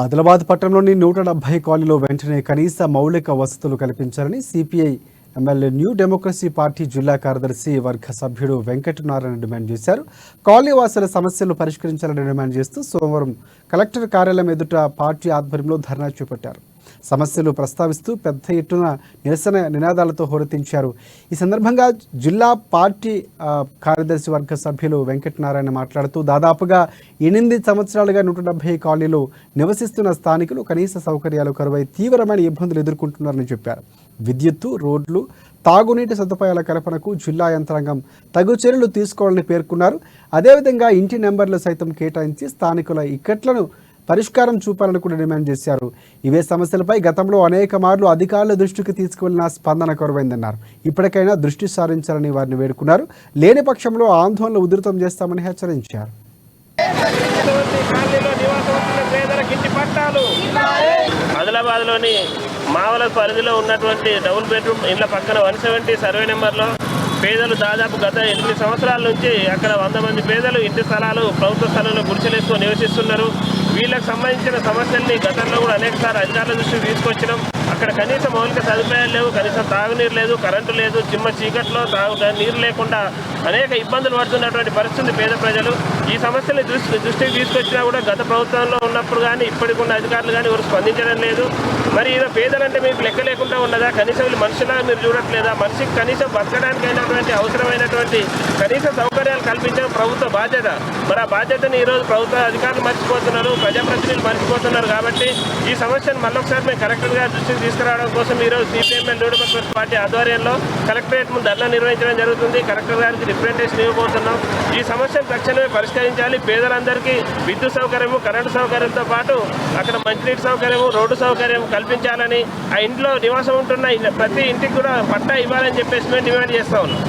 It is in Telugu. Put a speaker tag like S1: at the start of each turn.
S1: ఆదిలాబాద్ పట్టణంలోని 170 కాలనీలో వెంటనే కనీస మౌలిక వసతులు కల్పించాలని CPI MLA new democracy party జిల్లా కార్యదర్శి వర్గ సభ్యుడు వెంకటనారాయణ డిమాండ్ చేశారు. కాలనీ వాసుల సమస్యలు పరిష్కరించాలని డిమాండ్ చేస్తూ సోమవారం కలెక్టర్ కార్యాలయం ఎదుట పార్టీ ఆధ్వర్యంలో ధర్నా చేపట్టారు. సమస్యలు ప్రస్తావిస్తూ పెద్ద ఎత్తున నిరసన నినాదాలతో హోరెత్తించారు. ఈ సందర్భంగా జిల్లా పార్టీ కార్యదర్శి వర్గ సభ్యులు వెంకటనారాయణ మాట్లాడుతూ దాదాపుగా 8 సంవత్సరాలుగా 170 కాలనీలో నివసిస్తున్న స్థానికులు కనీస సౌకర్యాలు కరువై తీవ్రమైన ఇబ్బందులు ఎదుర్కొంటున్నారని చెప్పారు. విద్యుత్తు, రోడ్లు, తాగునీటి సదుపాయాల కల్పనకు జిల్లా యంత్రాంగం తగు చర్యలు తీసుకోవాలని పేర్కొన్నారు. అదేవిధంగా ఇంటి నెంబర్లు సైతం కేటాయించి స్థానికుల ఇక్కట్లను పరిష్కారం చూపాలని కూడా డిమాండ్ చేశారు. ఇవే సమస్యలపై గతంలో అనేక మార్లు అధికారుల దృష్టికి తీసుకువెళ్లిన స్పందన కొరవైందన్నారు. ఇప్పటికైనా దృష్టి సారించాలని వారిని వేడుకున్నారు. లేని పక్షంలో ఆందోళన ఉధృతం చేస్తామని హెచ్చరించారు.
S2: ఆదిలాబాద్లోని మావల పరిధిలో ఉన్నటువంటి డబుల్ బెడ్రూమ్ ఇళ్ల పక్కన 170 సర్వే నెంబర్లో పేదలు దాదాపు గత 8 సంవత్సరాల నుంచి అక్కడ 100 మంది పేదలు ఇంటి స్థలాలు ప్రభుత్వ స్థలంలో గుడిసెలేసుకొని నివసిస్తున్నారు. వీళ్ళకి సంబంధించిన సమస్యల్ని గతంలో కూడా అనేకసార్లు అధికారుల దృష్టికి తీసుకొచ్చినాం. అక్కడ కనీస మౌలిక సదుపాయాలు లేవు, కనీసం తాగునీరు లేదు, కరెంటు లేదు, చిమ్మ చీకట్లో నీరు లేకుండా అనేక ఇబ్బందులు పడుతున్నటువంటి పరిస్థితి పేద ప్రజలు. ఈ సమస్యని దృష్టికి తీసుకొచ్చినా కూడా గత ప్రభుత్వంలో ఉన్నప్పుడు కానీ ఇప్పటికి ఉన్న అధికారులు కానీ ఎవరు స్పందించడం లేదు. మరి ఈరోజు పేదలంటే మీకు లెక్క లేకుండా ఉన్నదా? కనీసం వీళ్ళు మనుషులాగా మీరు చూడట్లేదా? మనిషికి కనీసం బతకడానికి అయినటువంటి అవసరమైనటువంటి కనీస సౌకర్యాలు కల్పించడం ప్రభుత్వ బాధ్యత. మరి ఆ బాధ్యతను ఈరోజు ప్రభుత్వ అధికారులు మర్చిపోతున్నారు, ప్రజాప్రతినిధులు మర్చిపోతున్నారు. కాబట్టి ఈ సమస్యను మళ్ళొకసారి మేము కలెక్టర్ గారి దృష్టికి తీసుకురావడం కోసం ఈరోజు సిపిఎం న్యూ డెమోక్రసీ పార్టీ ఆధ్వర్యంలో కలెక్టరేట్ ముందు ధర్నా నిర్వహించడం జరుగుతుంది. కలెక్టర్ గారికి రిప్రజెంటేషన్ ఇవ్వబోతున్నాం. ఈ సమస్యను తక్షణమే పరిష్కరించాలి. పేదలందరికీ విద్యుత్ సౌకర్యము, కరెంటు సౌకర్యంతో పాటు అక్కడ మంచినీటి సౌకర్యము, రోడ్డు సౌకర్యం కల్పించాలని, ఆ ఇంట్లో నివాసం ఉంటున్న ప్రతి ఇంటికి కూడా పట్టా ఇవ్వాలని చెప్పేసి మేము డిమాండ్ చేస్తా ఉన్నాం.